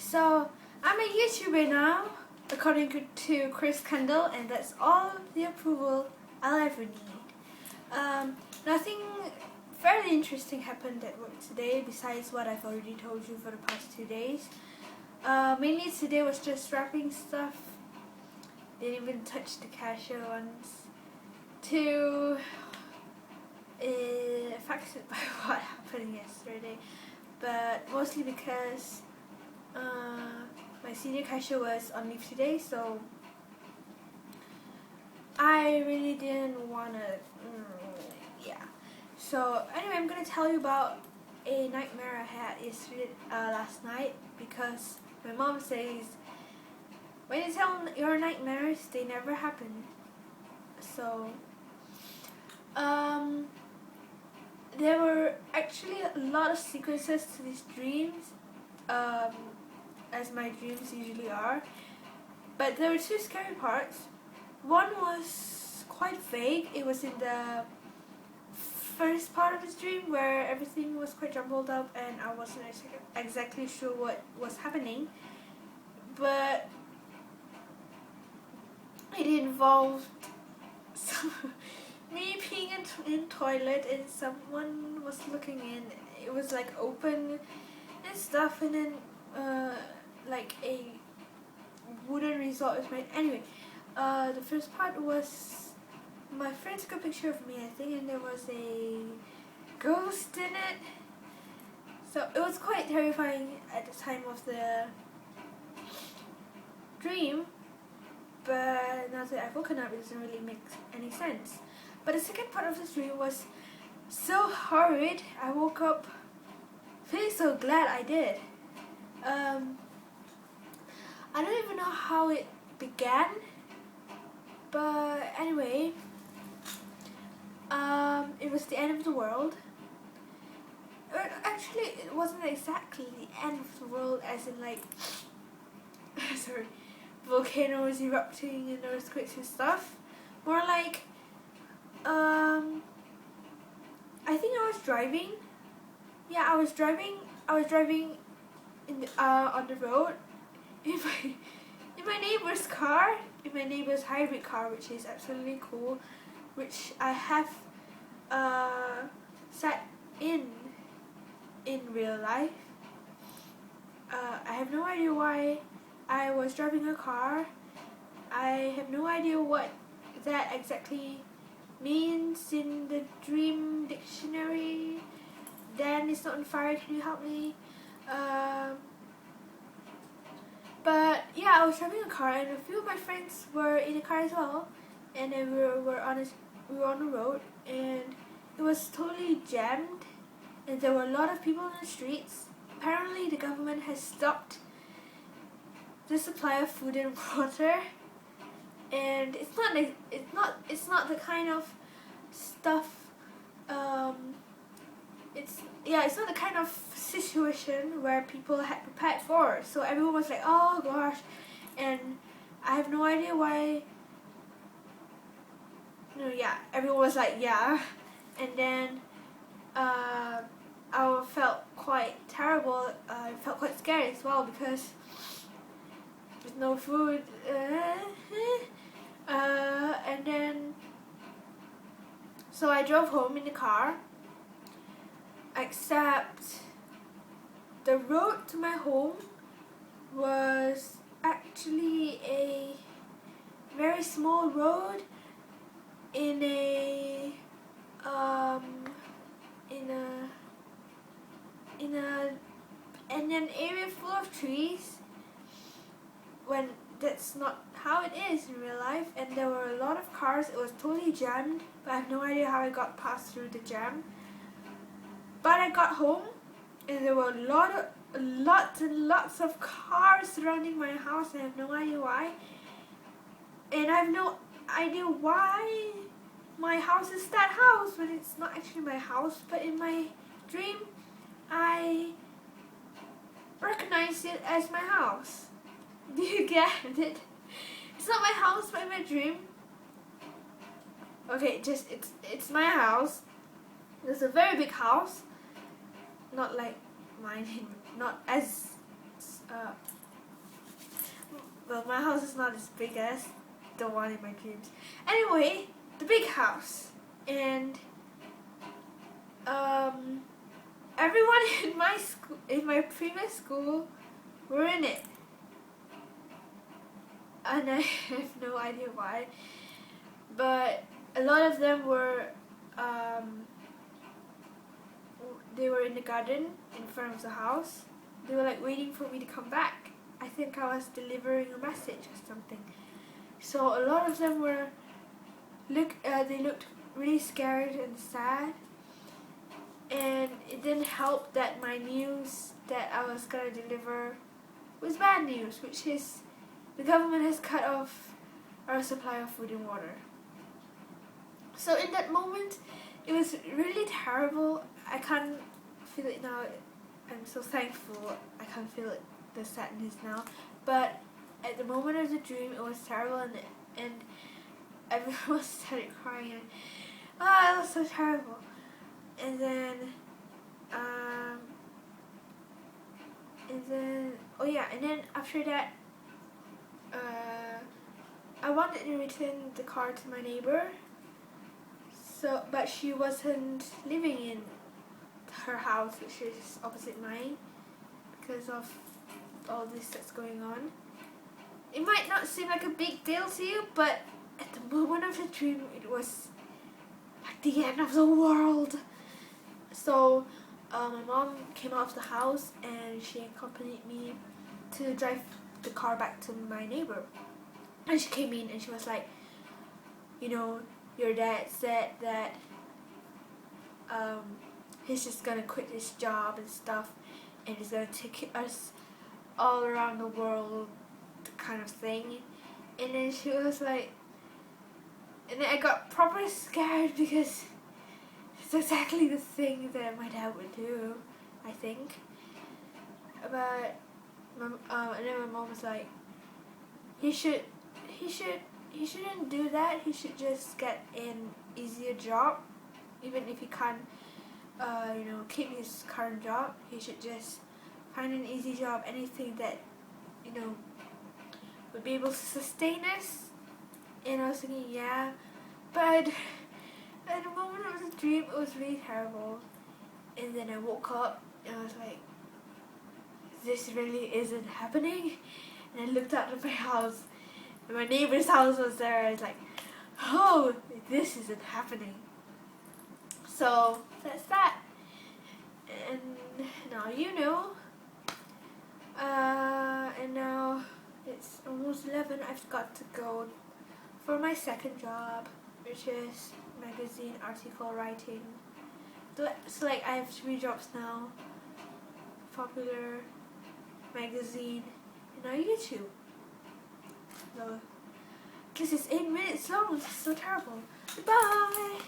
So I'm a YouTuber now, according to Chris Kendall, and that's all the approval I'll ever need. Nothing fairly interesting happened at work today besides what I've already told you for the past 2 days. Mainly today was just wrapping stuff. Didn't even touch the cashier once. Too affected by what happened yesterday, but mostly because my senior cashier was on leave today, so I really didn't wanna. Yeah. So anyway, I'm gonna tell you about a nightmare I had yesterday, last night, because my mom says when you tell your nightmares, they never happen. So there were actually a lot of sequences to these dreams, as my dreams usually are. But there were two scary parts. One was quite vague. It was in the first part of this dream where everything was quite jumbled up and I wasn't exactly sure what was happening. But it involved me peeing in toilet and someone was looking in. It was like open and stuff, and then like a wooden resort was made. Anyway, the first part was my friend took a picture of me, I think, and there was a ghost in it. So it was quite terrifying at the time of the dream, but now that I've woken up, it doesn't really make any sense. But the second part of this dream was so horrid. I woke up feeling so glad I did. I don't even know how it began, but anyway, it was the end of the world. Actually, it wasn't exactly the end of the world as in like sorry, volcanoes erupting and earthquakes and stuff. More like I think I was driving. Yeah, I was driving in the, on the road in my neighbor's car, in my neighbor's hybrid car, which is absolutely cool, which I have sat in real life. I have no idea why I was driving a car. I have no idea what that exactly means in the dream dictionary. Dan is not on fire, can you help me? But yeah, I was driving a car and a few of my friends were in the car as well, and then we were on the road, and it was totally jammed and there were a lot of people in the streets. Apparently the government has stopped the supply of food and water, and it's not the kind of stuff it's not the kind of situation where people had prepared for. So everyone was like, oh gosh, and I have no idea why. No, yeah, everyone was like, yeah, and then I felt quite terrible. I felt quite scared as well because with no food, and then so I drove home in the car. Except the road to my home was actually a very small road in an area full of trees, when that's not how it is in real life, and there were a lot of cars. It was totally jammed, but I have no idea how I got past through the jam. But I got home and there were lots and lots of cars surrounding my house. I have no idea why. And I have no idea why my house is that house when it's not actually my house. But in my dream, I recognized it as my house. Do you get it? It's not my house, but in my dream. Okay, it's my house. It's a very big house. Not like mine, not as well, my house is not as big as the one in my dreams. Anyway, the big house, and everyone in my school, in my previous school, were in it, and I have no idea why, but a lot of them were they were in the garden in front of the house. They were like waiting for me to come back. I think I was delivering a message or something. So a lot of them were they looked really scared and sad. And it didn't help that my news that I was gonna deliver was bad news, which is the government has cut off our supply of food and water. So in that moment, it was really terrible. I can't feel it now. I'm so thankful I can't feel it, the sadness now. But at the moment of the dream, it was terrible, and everyone started crying. And, it was so terrible. And then after that, I wanted to return the car to my neighbor. So, but she wasn't living in her house, which is opposite mine, because of all this that's going on. It might not seem like a big deal to you, but at the moment of the dream, it was like the end of the world. So my mom came out of the house and she accompanied me to drive the car back to my neighbor. And she came in and she was like, you know, your dad said that he's just gonna quit his job and stuff, and he's gonna take us all around the world, kind of thing. And then she was like, and then I got proper scared because it's exactly the thing that my dad would do, I think. But and then my mom was like, he shouldn't do that. He should just get an easier job, even if he can't, keep his current job. He should just find an easy job, anything that, would be able to sustain us. And I was thinking, yeah, but at the moment of the dream, it was really terrible. And then I woke up and I was like, this really isn't happening. And I looked out of my house, and my neighbor's house was there. I was like, oh, this isn't happening. So that's that. And now you know. And now it's almost 11. I've got to go for my second job, which is magazine article writing. So like I have 3 jobs now: Popular, magazine, and now YouTube. So this is 8 minutes long. This is so terrible. Goodbye.